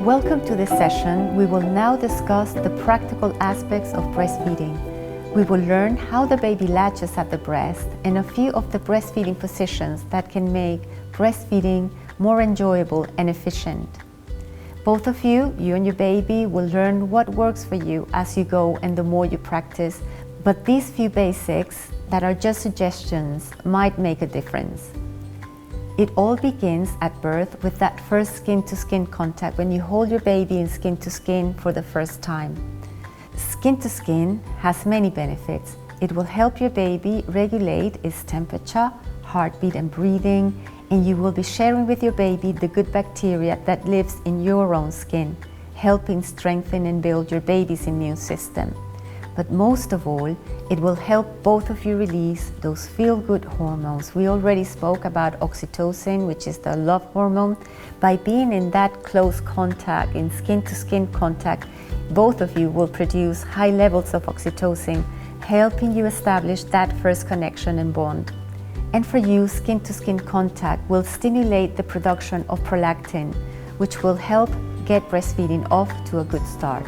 Welcome to this session. We will now discuss the practical aspects of breastfeeding. We will learn how the baby latches at the breast and a few of the breastfeeding positions that can make breastfeeding more enjoyable and efficient. Both of you and your baby, will learn what works for you as you go and the more you practice, but these few basics that are just suggestions might make a difference. It all begins at birth with that first skin-to-skin contact when you hold your baby in skin-to-skin for the first time. Skin-to-skin has many benefits. It will help your baby regulate its temperature, heartbeat and breathing, and you will be sharing with your baby the good bacteria that lives in your own skin, helping strengthen and build your baby's immune system. But most of all, it will help both of you release those feel-good hormones. We already spoke about oxytocin, which is the love hormone. By being in that close contact, in skin-to-skin contact, both of you will produce high levels of oxytocin, helping you establish that first connection and bond. And for you, skin-to-skin contact will stimulate the production of prolactin, which will help get breastfeeding off to a good start.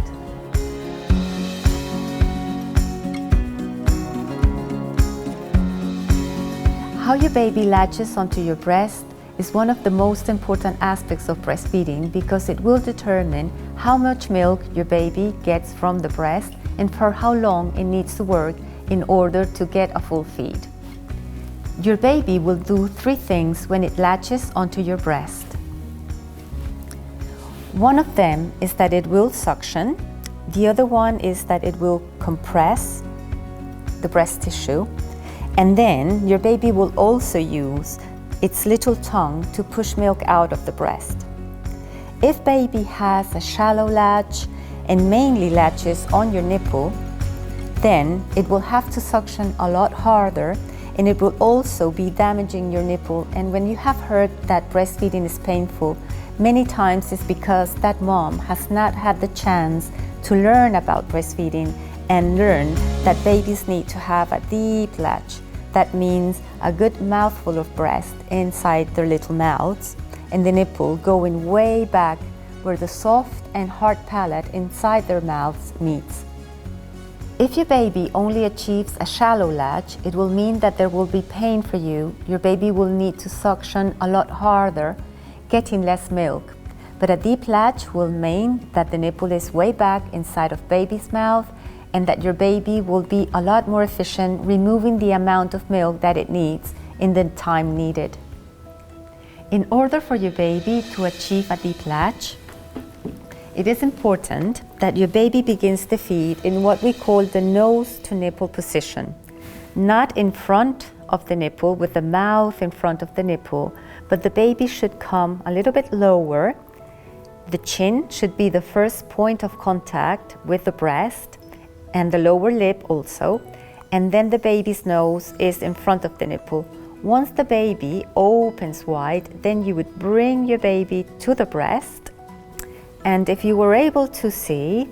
How your baby latches onto your breast is one of the most important aspects of breastfeeding because it will determine how much milk your baby gets from the breast and for how long it needs to work in order to get a full feed. Your baby will do three things when it latches onto your breast. One of them is that it will suction. The other one is that it will compress the breast tissue. And then your baby will also use its little tongue to push milk out of the breast. If baby has a shallow latch and mainly latches on your nipple, then it will have to suction a lot harder and it will also be damaging your nipple. And when you have heard that breastfeeding is painful, many times it's because that mom has not had the chance to learn about breastfeeding and learn that babies need to have a deep latch. That means a good mouthful of breast inside their little mouths and the nipple going way back where the soft and hard palate inside their mouths meets. If your baby only achieves a shallow latch, it will mean that there will be pain for you. Your baby will need to suction a lot harder, getting less milk. But a deep latch will mean that the nipple is way back inside of baby's mouth and that your baby will be a lot more efficient removing the amount of milk that it needs in the time needed. In order for your baby to achieve a deep latch, it is important that your baby begins to feed in what we call the nose to nipple position. Not in front of the nipple with the mouth in front of the nipple, but the baby should come a little bit lower. The chin should be the first point of contact with the breast and the lower lip also, and then the baby's nose is in front of the nipple. Once the baby opens wide, then you would bring your baby to the breast, and if you were able to see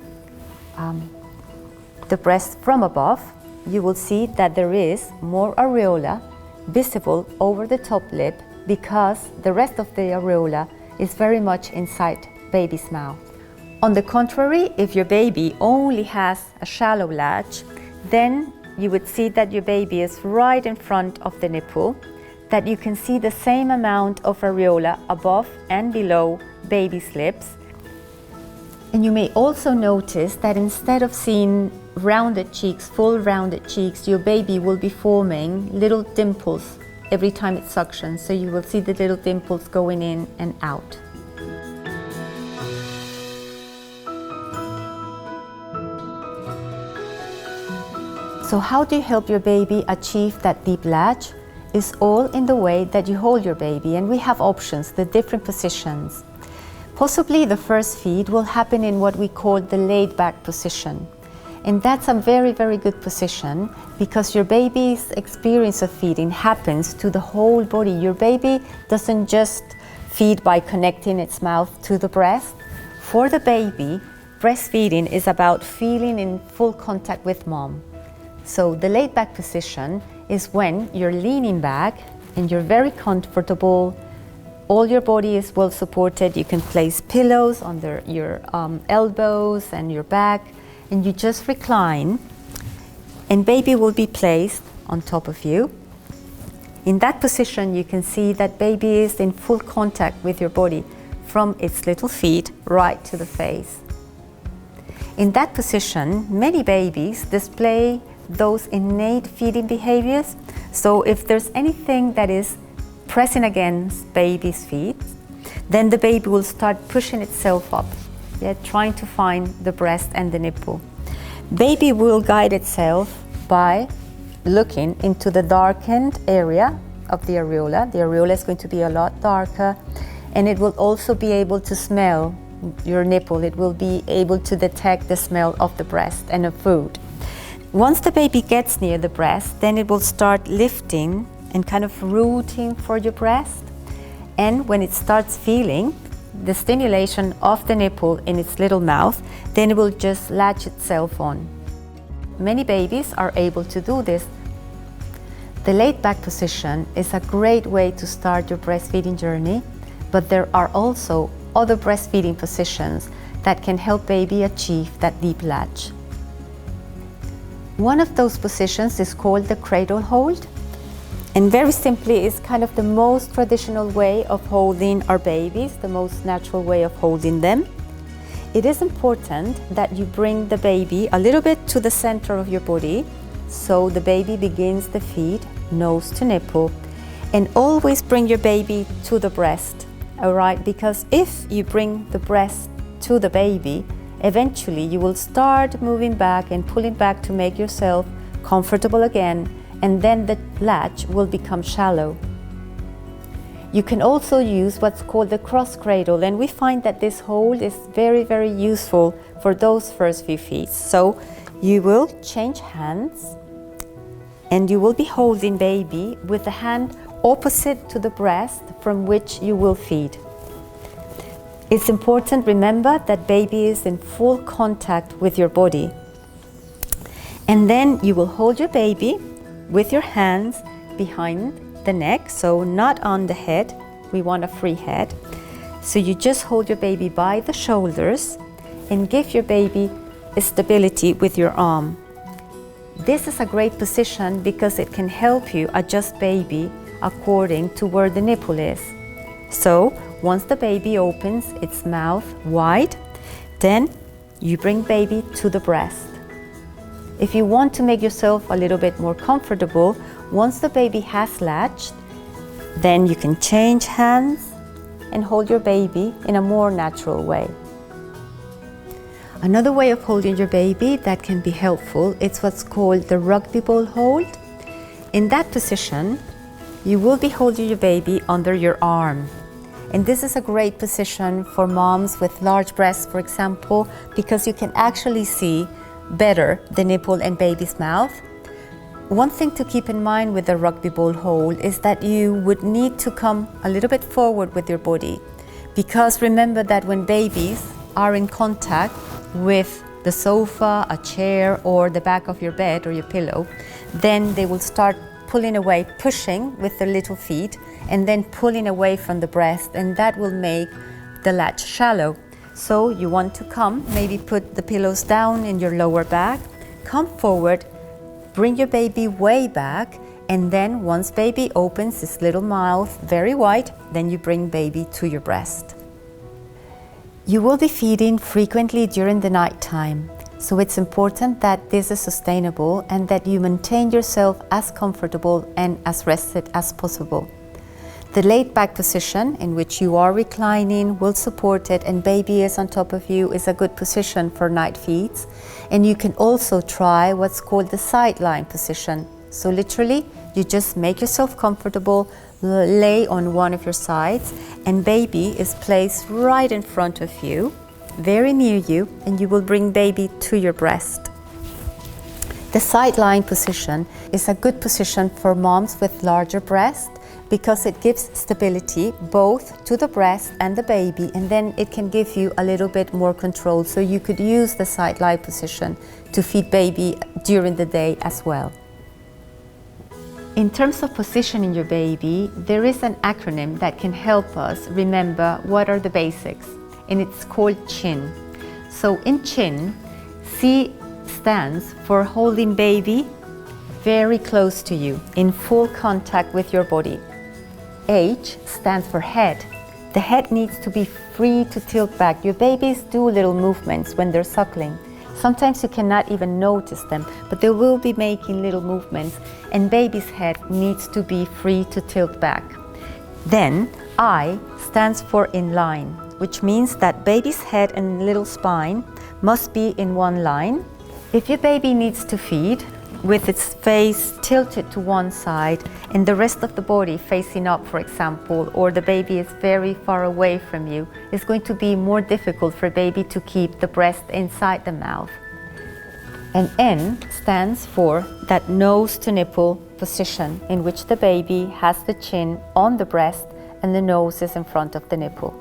the breast from above, you will see that there is more areola visible over the top lip because the rest of the areola is very much inside baby's mouth. On the contrary, if your baby only has a shallow latch, then you would see that your baby is right in front of the nipple, that you can see the same amount of areola above and below baby's lips. And you may also notice that instead of seeing rounded cheeks, full rounded cheeks, your baby will be forming little dimples every time it suctions. So you will see the little dimples going in and out. So how do you help your baby achieve that deep latch? It's all in the way that you hold your baby, and we have options, the different positions. Possibly the first feed will happen in what we call the laid back position. And that's a very, very good position because your baby's experience of feeding happens to the whole body. Your baby doesn't just feed by connecting its mouth to the breast. For the baby, breastfeeding is about feeling in full contact with mom. So the laid back position is when you're leaning back and you're very comfortable all your body is well supported. You can place pillows under your elbows and your back, and you just recline, and baby will be placed on top of you. In that position, you can see that baby is in full contact with your body from its little feet right to the face. In that position, many babies display those innate feeding behaviors. So if there's anything that is pressing against baby's feet, then the baby will start pushing itself up, trying to find the breast and the nipple. Baby will guide itself by looking into the darkened area of the areola. The areola is going to be a lot darker, and it will also be able to smell your nipple. It will be able to detect the smell of the breast and of food. Once the baby gets near the breast, then it will start lifting and kind of rooting for your breast. And when it starts feeling the stimulation of the nipple in its little mouth, then it will just latch itself on. Many babies are able to do this. The laid back position is a great way to start your breastfeeding journey, but there are also other breastfeeding positions that can help baby achieve that deep latch. One of those positions is called the cradle hold, and very simply is kind of the most traditional way of holding our babies, the most natural way of holding them. It is important that you bring the baby a little bit to the center of your body, so the baby begins the feed nose to nipple, and always bring your baby to the breast, all right? Because if you bring the breast to the baby, eventually you will start moving back and pulling back to make yourself comfortable again, and then the latch will become shallow. You can also use what's called the cross cradle, and we find that this hold is very, very useful for those first few feeds. So you will change hands, and you will be holding baby with the hand opposite to the breast from which you will feed. It's important, remember, that baby is in full contact with your body. And then you will hold your baby with your hands behind the neck, so not on the head. We want a free head. So you just hold your baby by the shoulders and give your baby stability with your arm. This is a great position because it can help you adjust baby according to where the nipple is. So once the baby opens its mouth wide, then you bring baby to the breast. If you want to make yourself a little bit more comfortable, once the baby has latched, then you can change hands and hold your baby in a more natural way. Another way of holding your baby that can be helpful is what's called the rugby ball hold. In that position, you will be holding your baby under your arm. And this is a great position for moms with large breasts, for example, because you can actually see better the nipple and baby's mouth. One thing to keep in mind with the rugby ball hold is that you would need to come a little bit forward with your body, because remember that when babies are in contact with the sofa, a chair, or the back of your bed or your pillow, then they will start pulling away, pushing with their little feet, and then pulling away from the breast, and that will make the latch shallow. So you want to come, maybe put the pillows down in your lower back, come forward, bring your baby way back, and then once baby opens its little mouth very wide, then you bring baby to your breast. You will be feeding frequently during the night time, so it's important that this is sustainable and that you maintain yourself as comfortable and as rested as possible. The laid back position in which you are reclining, well supported, and baby is on top of you is a good position for night feeds. And you can also try what's called the sideline position. So literally, you just make yourself comfortable, lay on one of your sides, and baby is placed right in front of you, very near you, and you will bring baby to your breast. The sideline position is a good position for moms with larger breasts, because it gives stability both to the breast and the baby, and then it can give you a little bit more control. So you could use the side-lie position to feed baby during the day as well. In terms of positioning your baby, there is an acronym that can help us remember what are the basics, and it's called CHIN. So in CHIN, C stands for holding baby very close to you, in full contact with your body. H stands for head. The head needs to be free to tilt back. Your babies do little movements when they're suckling. Sometimes you cannot even notice them, but they will be making little movements, and baby's head needs to be free to tilt back. Then I stands for in line, which means that baby's head and little spine must be in one line. If your baby needs to feed, with its face tilted to one side and the rest of the body facing up, for example, or the baby is very far away from you, it's going to be more difficult for baby to keep the breast inside the mouth. And N stands for that nose to nipple position, in which the baby has the chin on the breast and the nose is in front of the nipple.